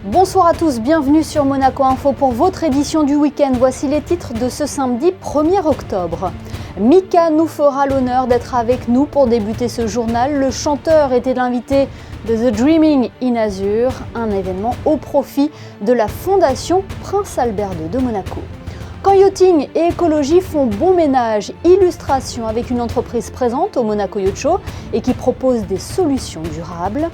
Bonsoir à tous, bienvenue sur Monaco Info pour votre édition du week-end. Voici les titres de ce samedi 1er octobre. Mika nous fera l'honneur d'être avec nous pour débuter ce journal. Le chanteur était l'invité de The Dreaming in Azur, un événement au profit de la Fondation Prince Albert II de Monaco. Quand yachting et écologie font bon ménage, illustration avec une entreprise présente au Monaco Yacht Show et qui propose des solutions durables.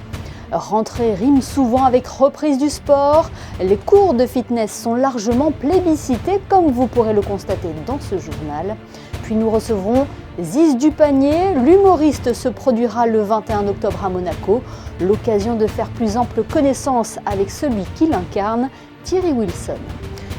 Rentrée rime souvent avec reprise du sport. Les cours de fitness sont largement plébiscités, comme vous pourrez le constater dans ce journal. Puis nous recevrons Ziz du Panier. L'humoriste se produira le 21 octobre à Monaco. L'occasion de faire plus ample connaissance avec celui qui l'incarne, Thierry Wilson.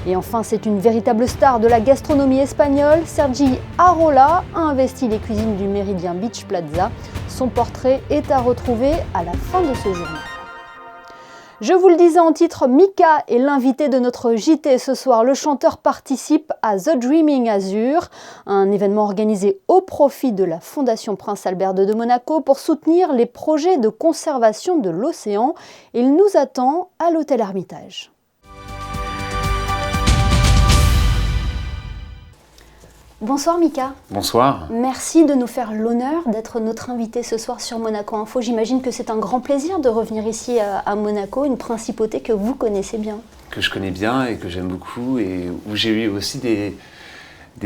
Et enfin, c'est une véritable star de la gastronomie espagnole. Sergi Arola a investi les cuisines du Méridien Beach Plaza. Son portrait est à retrouver à la fin de ce journal. Je vous le disais en titre, Mika est l'invité de notre JT ce soir. Le chanteur participe à The Dreaming Azur, un événement organisé au profit de la Fondation Prince Albert II de Monaco pour soutenir les projets de conservation de l'océan. Il nous attend à l'hôtel Hermitage. Bonsoir Mika. Bonsoir. Merci de nous faire l'honneur d'être notre invité ce soir sur Monaco Info. J'imagine que c'est un grand plaisir de revenir ici à Monaco, une principauté que vous connaissez bien. Que je connais bien et que j'aime beaucoup et où j'ai eu aussi des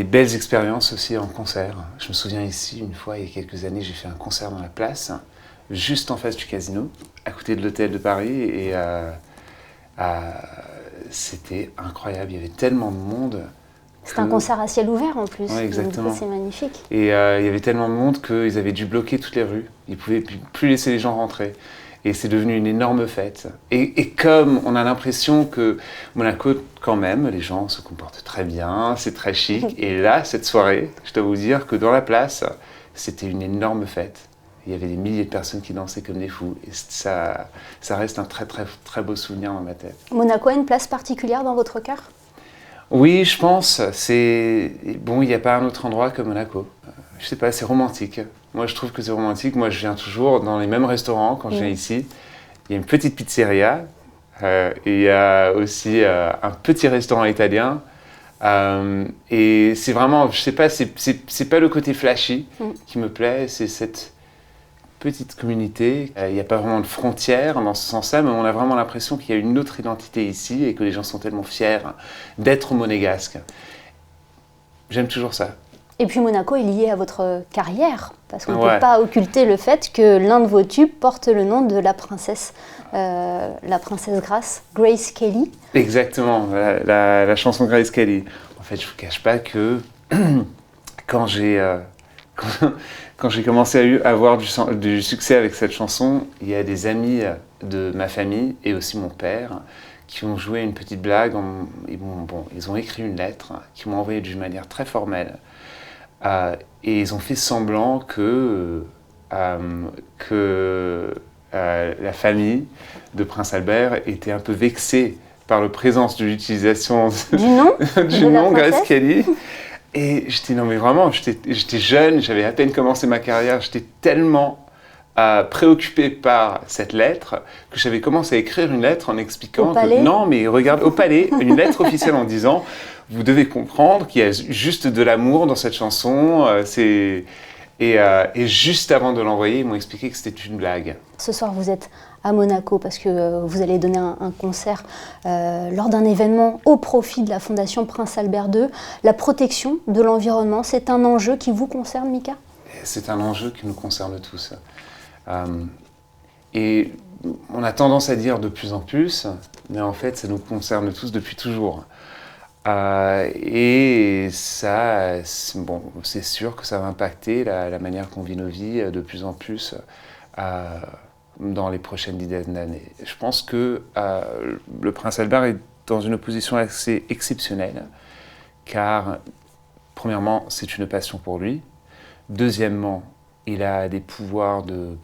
belles expériences aussi en concert. Je me souviens ici, une fois, il y a quelques années, j'ai fait un concert dans la place, juste en face du casino, à côté de l'hôtel de Paris et c'était incroyable, il y avait tellement de monde. C'est un concert à ciel ouvert en plus, ouais, exactement. C'est magnifique. Et il y avait tellement de monde qu'ils avaient dû bloquer toutes les rues. Ils ne pouvaient plus laisser les gens rentrer. Et c'est devenu une énorme fête. Et comme on a l'impression que Monaco, quand même, les gens se comportent très bien, c'est très chic. Et là, cette soirée, je dois vous dire que dans la place, c'était une énorme fête. Il y avait des milliers de personnes qui dansaient comme des fous. Et ça reste un très, très, très beau souvenir dans ma tête. Monaco a une place particulière dans votre cœur ? Oui, je pense. Bon, il n'y a pas un autre endroit que Monaco. Je sais pas, c'est romantique. Moi, je trouve que c'est romantique. Moi, je viens toujours dans les mêmes restaurants quand je viens ici. Il y a une petite pizzeria. Et il y a aussi un petit restaurant italien. Et c'est vraiment, je sais pas, c'est pas le côté flashy qui me plaît. C'est cette petite communauté. Il n'y a pas vraiment de frontières dans ce sens-là, mais on a vraiment l'impression qu'il y a une autre identité ici et que les gens sont tellement fiers d'être monégasques. J'aime toujours ça. Et puis Monaco est lié à votre carrière, parce qu'on ne peut pas occulter le fait que l'un de vos tubes porte le nom de la princesse Grace Kelly. Exactement, la chanson Grace Kelly. En fait, je ne vous cache pas que quand j'ai commencé à avoir du succès avec cette chanson, il y a des amis de ma famille et aussi mon père qui ont joué une petite blague. Ils ont écrit une lettre qu'ils m'ont envoyée d'une manière très formelle. Et ils ont fait semblant que la famille de Prince Albert était un peu vexée par la présence de l'utilisation du nom Grace Kelly. Et j'étais, non mais vraiment, j'étais jeune, j'avais à peine commencé ma carrière, j'étais tellement préoccupé par cette lettre que j'avais commencé à écrire une lettre en expliquant que non mais regarde, au palais, une lettre officielle en disant vous devez comprendre qu'il y a juste de l'amour dans cette chanson, et juste avant de l'envoyer, ils m'ont expliqué que c'était une blague. Ce soir vous êtes à Monaco parce que vous allez donner un concert lors d'un événement au profit de la Fondation Prince Albert II. La protection de l'environnement, c'est un enjeu qui vous concerne, Mika ? C'est un enjeu qui nous concerne tous. Et on a tendance à dire de plus en plus, mais en fait, ça nous concerne tous depuis toujours. Et ça, c'est sûr que ça va impacter la manière qu'on vit nos vies de plus en plus dans les prochaines dizaines d'années. Je pense que le Prince Albert est dans une position assez exceptionnelle, car premièrement, c'est une passion pour lui. Deuxièmement, il a des pouvoirs de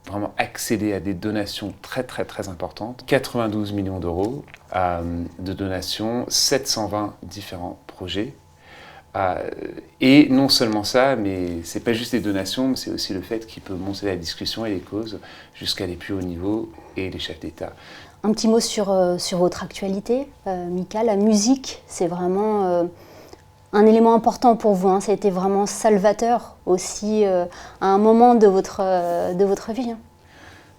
vraiment accéder à des donations très très très importantes. 92 millions d'euros de donations, 720 différents projets. Et non seulement ça, mais c'est pas juste les donations, mais c'est aussi le fait qu'il peut monter la discussion et les causes jusqu'à les plus hauts niveaux et les chefs d'État. Un petit mot sur votre actualité, Mika. La musique, c'est vraiment un élément important pour vous. Ça a été vraiment salvateur aussi à un moment de votre vie.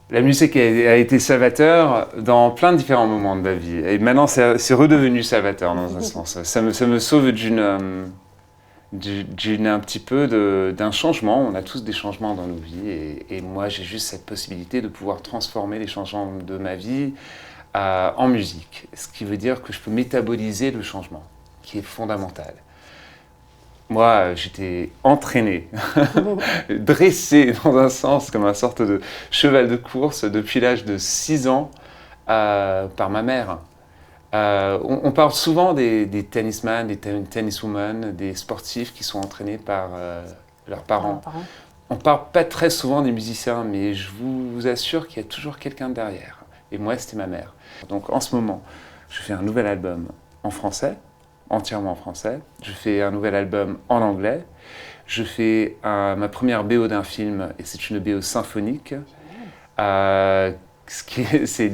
La musique a été salvateur dans plein de différents moments de ma vie. Et maintenant, c'est redevenu salvateur dans un sens. Ça me sauve un petit peu d'un changement. On a tous des changements dans nos vies. Et moi, j'ai juste cette possibilité de pouvoir transformer les changements de ma vie en musique. Ce qui veut dire que je peux métaboliser le changement, qui est fondamental. Moi, j'étais entraîné, dressé dans un sens comme une sorte de cheval de course depuis l'âge de 6 ans par ma mère. On parle souvent des tennisman, des tenniswomen, des sportifs qui sont entraînés par leurs parents. On ne parle pas très souvent des musiciens, mais je vous assure qu'il y a toujours quelqu'un derrière. Et moi, c'était ma mère. Donc en ce moment, je fais un nouvel album en français, entièrement en français. Je fais un nouvel album en anglais. Je fais ma première BO d'un film, et c'est une BO symphonique. C'est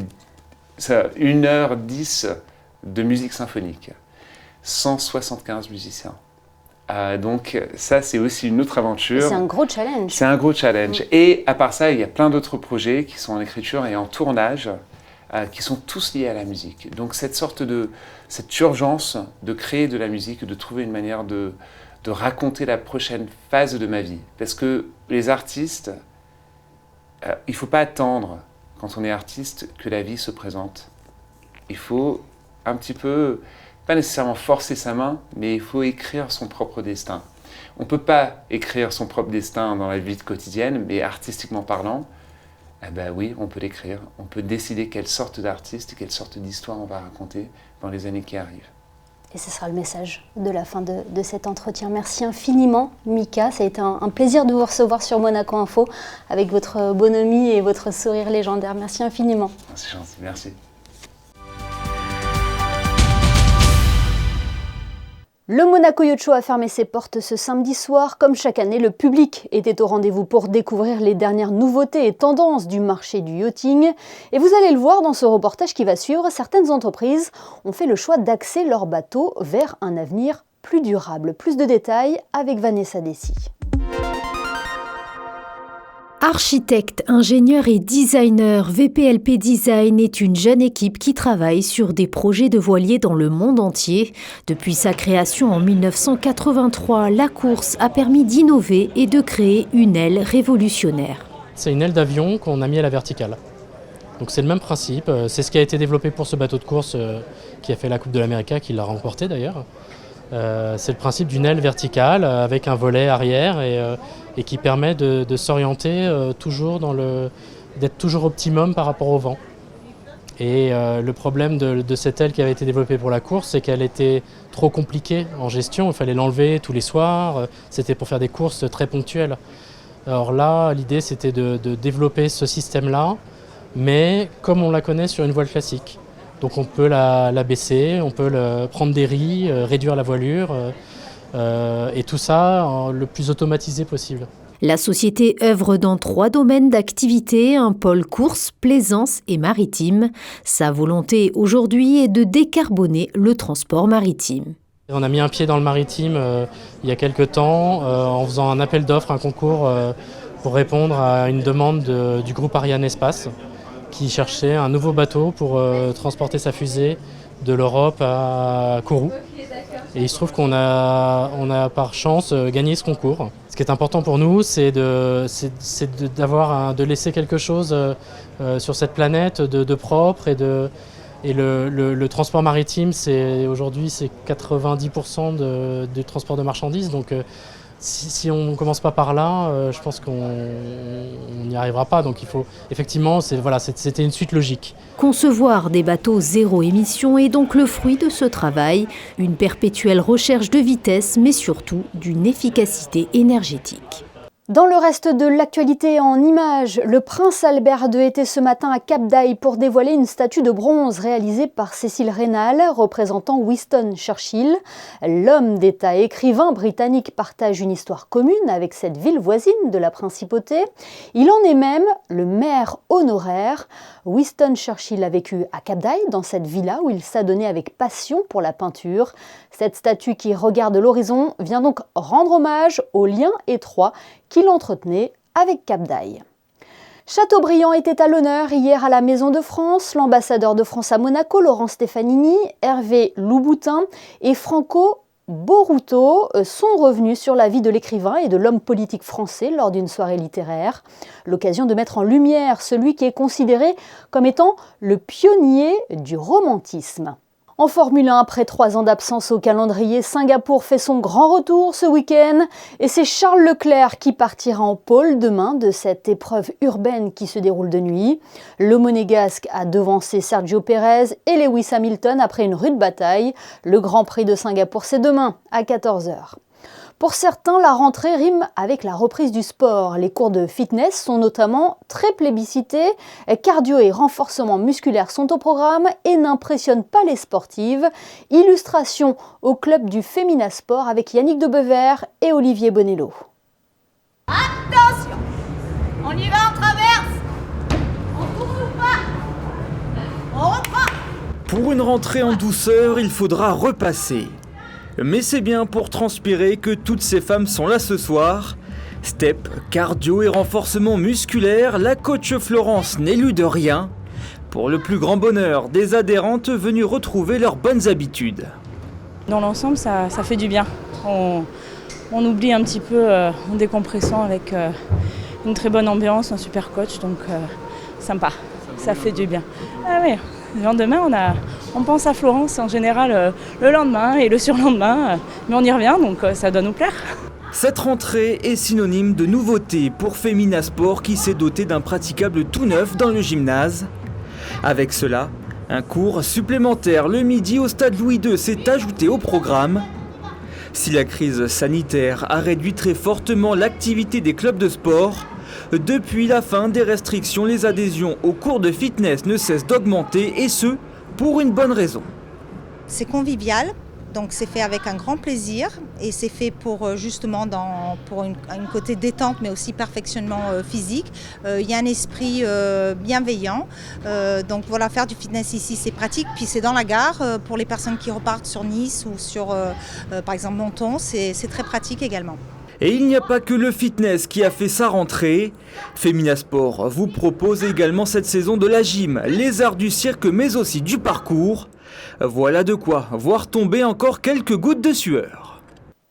1h10 de musique symphonique. 175 musiciens. Donc ça, c'est aussi une autre aventure. C'est un gros challenge. C'est un gros challenge. Et à part ça, il y a plein d'autres projets qui sont en écriture et en tournage, qui sont tous liés à la musique. Donc cette urgence de créer de la musique, de trouver une manière de raconter la prochaine phase de ma vie. Parce que les artistes, il ne faut pas attendre, quand on est artiste, que la vie se présente. Il faut un petit peu, pas nécessairement forcer sa main, mais il faut écrire son propre destin. On ne peut pas écrire son propre destin dans la vie quotidienne, mais artistiquement parlant, eh ben oui, on peut l'écrire. On peut décider quelle sorte d'artiste, quelle sorte d'histoire on va raconter dans les années qui arrivent. Et ce sera le message de la fin de cet entretien. Merci infiniment, Mika. Ça a été un plaisir de vous recevoir sur Monaco Info avec votre bonhomie et votre sourire légendaire. Merci infiniment. C'est gentil, merci. Le Monaco Yacht Show a fermé ses portes ce samedi soir. Comme chaque année, le public était au rendez-vous pour découvrir les dernières nouveautés et tendances du marché du yachting. Et vous allez le voir dans ce reportage qui va suivre, certaines entreprises ont fait le choix d'axer leur bateau vers un avenir plus durable. Plus de détails avec Vanessa Dessy. Architecte, ingénieur et designer, VPLP Design est une jeune équipe qui travaille sur des projets de voiliers dans le monde entier. Depuis sa création en 1983, la course a permis d'innover et de créer une aile révolutionnaire. C'est une aile d'avion qu'on a mis à la verticale. Donc c'est le même principe, c'est ce qui a été développé pour ce bateau de course qui a fait la Coupe de l'América, qui l'a remporté d'ailleurs. C'est le principe d'une aile verticale avec un volet arrière et qui permet de s'orienter toujours d'être toujours optimum par rapport au vent. Et le problème de cette aile qui avait été développée pour la course, c'est qu'elle était trop compliquée en gestion. Il fallait l'enlever tous les soirs. C'était pour faire des courses très ponctuelles. Alors là, l'idée c'était de développer ce système-là, mais comme on la connaît sur une voile classique. Donc on peut la baisser, on peut prendre des ris, réduire la voilure, et tout ça le plus automatisé possible. La société œuvre dans 3 domaines d'activité, un pôle course, plaisance et maritime. Sa volonté aujourd'hui est de décarboner le transport maritime. On a mis un pied dans le maritime il y a quelques temps en faisant un appel d'offres, un concours pour répondre à une demande du groupe Ariane Espace, qui cherchait un nouveau bateau pour transporter sa fusée de l'Europe à Kourou. Et il se trouve qu'on a par chance gagné ce concours. Ce qui est important pour nous, c'est de laisser quelque chose sur cette planète de propre et le transport maritime, aujourd'hui c'est 90% du transport de marchandises. Donc si on ne commence pas par là, je pense qu'on n'y arrivera pas. Donc il faut effectivement, c'était une suite logique. Concevoir des bateaux zéro émission est donc le fruit de ce travail, une perpétuelle recherche de vitesse, mais surtout d'une efficacité énergétique. Dans le reste de l'actualité en images, le prince Albert II était ce matin à Cap d'Aille pour dévoiler une statue de bronze réalisée par Cécile Reynal, représentant Winston Churchill. L'homme d'État et écrivain britannique partage une histoire commune avec cette ville voisine de la principauté. Il en est même le maire honoraire. Winston Churchill a vécu à Cap d'Aille, dans cette villa où il s'adonnait avec passion pour la peinture. Cette statue qui regarde l'horizon vient donc rendre hommage au lien étroit qu'il entretenait avec Cap d'Aille. Chateaubriand était à l'honneur hier à la Maison de France. L'ambassadeur de France à Monaco, Laurent Stefanini, Hervé Louboutin et Franco Boruto sont revenus sur la vie de l'écrivain et de l'homme politique français lors d'une soirée littéraire. L'occasion de mettre en lumière celui qui est considéré comme étant le pionnier du romantisme. En Formule 1, après 3 ans d'absence au calendrier, Singapour fait son grand retour ce week-end et c'est Charles Leclerc qui partira en pôle demain de cette épreuve urbaine qui se déroule de nuit. Le Monégasque a devancé Sergio Pérez et Lewis Hamilton après une rude bataille. Le Grand Prix de Singapour, c'est demain à 14h. Pour certains, la rentrée rime avec la reprise du sport. Les cours de fitness sont notamment très plébiscités. Cardio et renforcement musculaire sont au programme et n'impressionnent pas les sportives. Illustration au club du Femina Sport avec Yannick Debever et Olivier Bonello. Attention, on y va, on traverse. On court pas. On reprend. Pour une rentrée en douceur, il faudra repasser. Mais c'est bien pour transpirer que toutes ces femmes sont là ce soir. Step, cardio et renforcement musculaire, la coach Florence n'élude rien. Pour le plus grand bonheur des adhérentes venues retrouver leurs bonnes habitudes. Dans l'ensemble, ça fait du bien. On oublie un petit peu en décompressant avec une très bonne ambiance, un super coach, donc sympa, ça fait du bien. Ah oui. Le lendemain, on pense à Florence en général le lendemain et le surlendemain, mais on y revient, donc ça doit nous plaire. Cette rentrée est synonyme de nouveauté pour Femina Sport qui s'est doté d'un praticable tout neuf dans le gymnase. Avec cela, un cours supplémentaire le midi au stade Louis II s'est ajouté au programme. Si la crise sanitaire a réduit très fortement l'activité des clubs de sport, depuis la fin des restrictions, les adhésions aux cours de fitness ne cessent d'augmenter et ce, pour une bonne raison. C'est convivial, donc c'est fait avec un grand plaisir et c'est fait pour justement pour une côté détente mais aussi perfectionnement physique. Il y a un esprit bienveillant, donc voilà, faire du fitness ici c'est pratique, puis c'est dans la gare pour les personnes qui repartent sur Nice ou sur par exemple Menton, c'est très pratique également. Et il n'y a pas que le fitness qui a fait sa rentrée. Femina Sport vous propose également cette saison de la gym, les arts du cirque mais aussi du parcours. Voilà de quoi voir tomber encore quelques gouttes de sueur.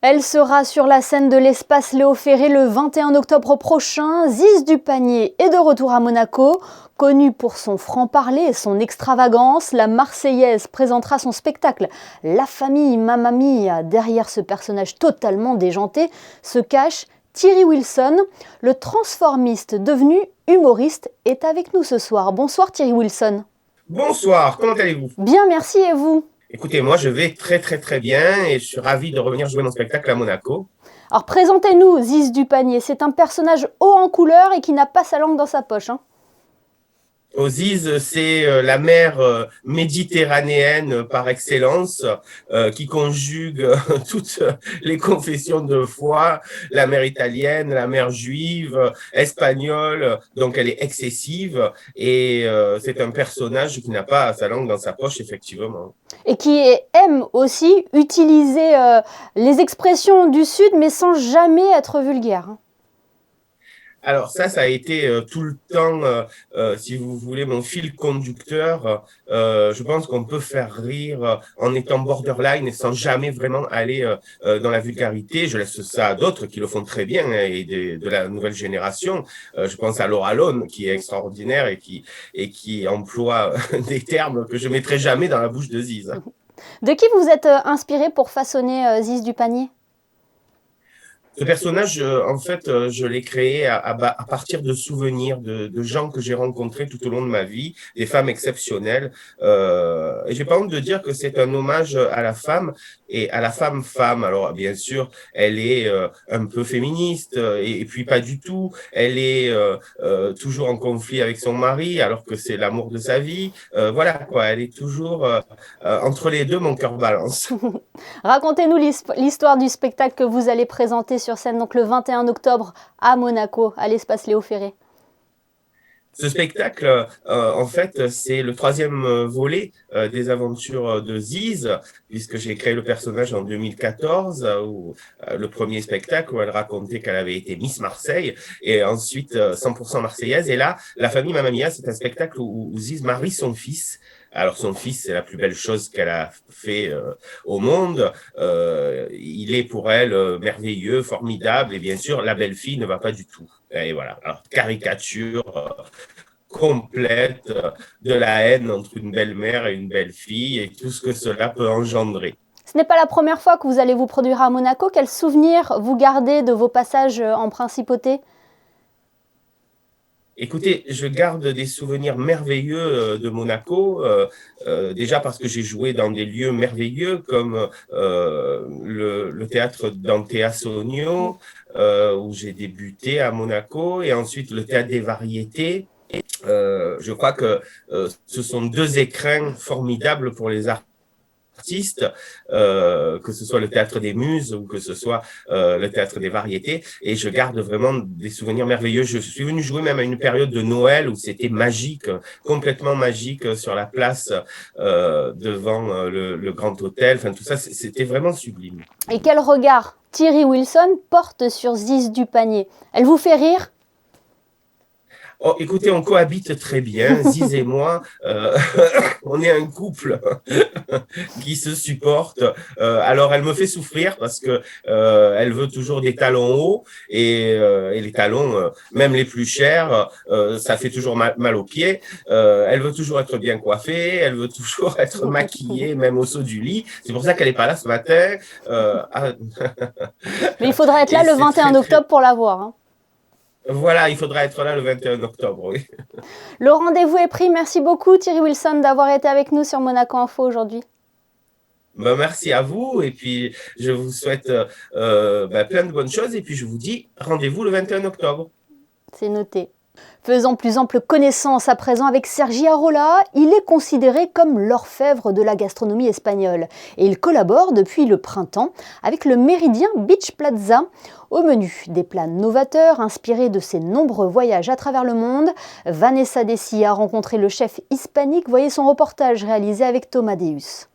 Elle sera sur la scène de l'espace Léo Ferré le 21 octobre prochain. Ziz du Panier est de retour à Monaco. Connue pour son franc-parler et son extravagance, la Marseillaise présentera son spectacle La famille Mamma Mia. Derrière ce personnage totalement déjanté se cache Thierry Wilson. Le transformiste devenu humoriste est avec nous ce soir. Bonsoir Thierry Wilson. Bonsoir, comment allez-vous? Bien, merci, et vous? Écoutez, moi je vais très bien et je suis ravi de revenir jouer mon spectacle à Monaco. Alors présentez-nous Ziz du Panier, c'est un personnage haut en couleur et qui n'a pas sa langue dans sa poche. Ziz, c'est la mer méditerranéenne par excellence qui conjugue toutes les confessions de foi, la mer italienne, la mer juive, espagnole, donc elle est excessive et c'est un personnage qui n'a pas sa langue dans sa poche, effectivement. Et qui aime aussi utiliser les expressions du Sud, mais sans jamais être vulgaire. Alors ça a été tout le temps, si vous voulez, mon fil conducteur. Je pense qu'on peut faire rire en étant borderline et sans jamais vraiment aller dans la vulgarité. Je laisse ça à d'autres qui le font très bien et de la nouvelle génération. Je pense à Laura Lone qui est extraordinaire et qui emploie des termes que je mettrai jamais dans la bouche de Ziz. De qui vous êtes inspiré pour façonner Ziz du Panier ? Ce personnage, en fait, je l'ai créé à partir de souvenirs de gens que j'ai rencontrés tout au long de ma vie, des femmes exceptionnelles. Et j'ai pas honte de dire que c'est un hommage à la femme et à la femme. Alors, bien sûr, elle est un peu féministe et puis pas du tout. Elle est toujours en conflit avec son mari alors que c'est l'amour de sa vie. Voilà, quoi. Elle est toujours entre les deux, mon cœur balance. Racontez-nous l'histoire du spectacle que vous allez présenter sur scène donc le 21 octobre à Monaco, à l'espace Léo Ferré. Ce spectacle, en fait, c'est le 3e volet des aventures de Ziz, puisque j'ai créé le personnage en 2014, où le premier spectacle où elle racontait qu'elle avait été Miss Marseille, et ensuite 100% marseillaise. Et là, La famille Mamma Mia, c'est un spectacle où Ziz marie son fils. Alors son fils, c'est la plus belle chose qu'elle a fait au monde. Il est pour elle merveilleux, formidable, et bien sûr, la belle-fille ne va pas du tout. Et voilà, alors caricature complète de la haine entre une belle-mère et une belle-fille et tout ce que cela peut engendrer. Ce n'est pas la première fois que vous allez vous produire à Monaco. Quels souvenirs vous gardez de vos passages en principauté ? Écoutez, je garde des souvenirs merveilleux de Monaco, déjà parce que j'ai joué dans des lieux merveilleux comme le théâtre d'Antea Sogno, où j'ai débuté à Monaco, et ensuite le théâtre des variétés. Je crois que ce sont 2 écrins formidables pour les artistes, que ce soit le théâtre des Muses ou que ce soit le théâtre des variétés, et je garde vraiment des souvenirs merveilleux. Je suis venu jouer même à une période de Noël où c'était magique, complètement magique, sur la place devant le Grand Hôtel. Enfin, tout ça, c'était vraiment sublime. Et quel regard Thierry Wilson porte sur Ziz du Panier ? Elle vous fait rire ? Oh, écoutez, on cohabite très bien, Ziz et moi, on est un couple qui se supporte. Alors, elle me fait souffrir parce que elle veut toujours des talons hauts et les talons, même les plus chers, ça fait toujours mal aux pieds. Elle veut toujours être bien coiffée, elle veut toujours être maquillée, même au saut du lit. C'est pour ça qu'elle n'est pas là ce matin. Mais il faudra être là le 21 octobre pour la voir. Hein. Voilà, il faudra être là le 21 octobre, oui. Le rendez-vous est pris. Merci beaucoup Thierry Wilson d'avoir été avec nous sur Monaco Info aujourd'hui. Merci à vous et puis je vous souhaite plein de bonnes choses et puis je vous dis rendez-vous le 21 octobre. C'est noté. Faisons plus ample connaissance à présent avec Sergi Arola. Il est considéré comme l'orfèvre de la gastronomie espagnole et il collabore depuis le printemps avec le Méridien Beach Plaza. Au menu, des plats novateurs inspirés de ses nombreux voyages à travers le monde. Vanessa Dessy a rencontré le chef hispanique. Voyez son reportage réalisé avec Thomas Deus.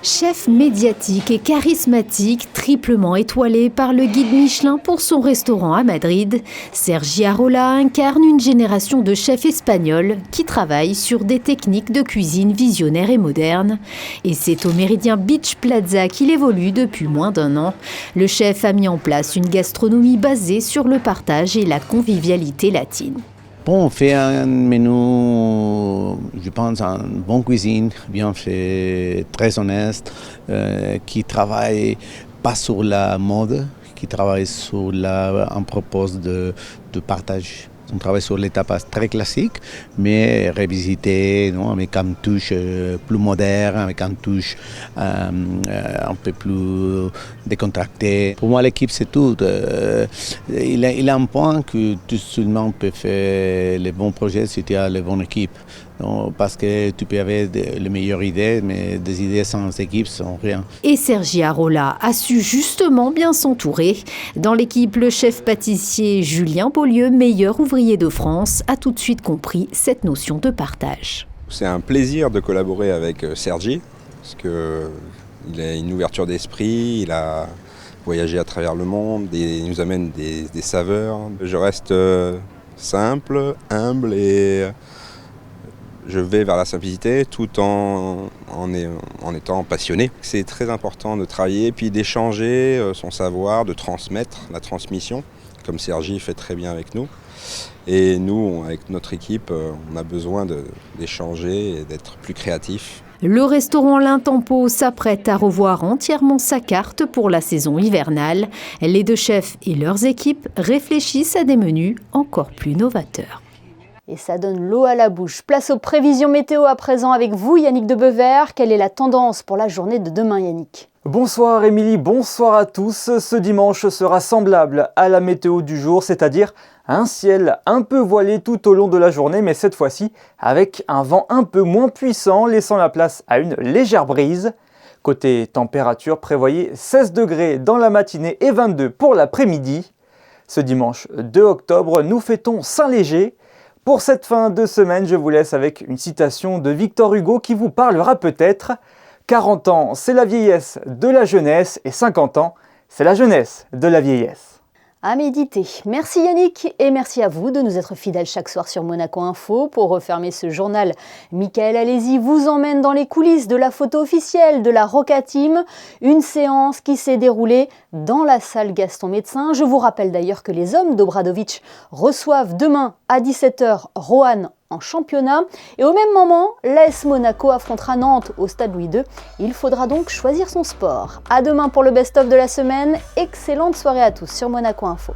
Chef médiatique et charismatique, triplement étoilé par le guide Michelin pour son restaurant à Madrid, Sergi Arola incarne une génération de chefs espagnols qui travaillent sur des techniques de cuisine visionnaires et modernes. Et c'est au Méridien Beach Plaza qu'il évolue depuis moins d'1 an. Le chef a mis en place une gastronomie basée sur le partage et la convivialité latine. Bon, on fait un menu, je pense, en bonne cuisine, bien fait, très honnête, qui travaille pas sur la mode, qui travaille sur un propos de partage. On travaille sur les tapas très classiques, mais revisité, non, avec une touche plus moderne, avec une touche un peu plus décontractée. Pour moi, l'équipe, c'est tout. Il a un point que tout seulement peut faire les bons projets si tu as les bonnes équipes. Non, parce que tu peux avoir les meilleures idées, mais des idées sans équipe sont rien. Et Sergi Arola a su justement bien s'entourer. Dans l'équipe, le chef pâtissier Julien Beaulieu, meilleur ouvrier de France, a tout de suite compris cette notion de partage. C'est un plaisir de collaborer avec Sergi, parce qu'il a une ouverture d'esprit, il a voyagé à travers le monde, il nous amène des saveurs. Je reste simple, humble et je vais vers la simplicité tout en étant passionné. C'est très important de travailler, puis d'échanger son savoir, de transmettre la transmission, comme Sergi fait très bien avec nous. Et nous, avec notre équipe, on a besoin d'échanger et d'être plus créatifs. Le restaurant L'Intempo s'apprête à revoir entièrement sa carte pour la saison hivernale. Les deux chefs et leurs équipes réfléchissent à des menus encore plus novateurs. Et ça donne l'eau à la bouche. Place aux prévisions météo à présent avec vous, Yannick de Bever. Quelle est la tendance pour la journée de demain, Yannick ? Bonsoir Émilie, bonsoir à tous. Ce dimanche sera semblable à la météo du jour, c'est-à-dire un ciel un peu voilé tout au long de la journée, mais cette fois-ci avec un vent un peu moins puissant, laissant la place à une légère brise. Côté température, prévoyez 16 degrés dans la matinée et 22 pour l'après-midi. Ce dimanche 2 octobre, nous fêtons Saint-Léger. Pour cette fin de semaine, je vous laisse avec une citation de Victor Hugo qui vous parlera peut-être. 40 ans, c'est la vieillesse de la jeunesse et 50 ans, c'est la jeunesse de la vieillesse. À méditer. Merci Yannick et merci à vous de nous être fidèles chaque soir sur Monaco Info. Pour refermer ce journal, Michael Alési vous emmène dans les coulisses de la photo officielle de la Roca Team, une séance qui s'est déroulée dans la salle Gaston Médecin. Je vous rappelle d'ailleurs que les hommes d'Obradovic reçoivent demain à 17h Roanne en championnat. Et au même moment, l'AS Monaco affrontera Nantes au Stade Louis II. Il faudra donc choisir son sport. À demain pour le best-of de la semaine. Excellente soirée à tous sur Monaco Info.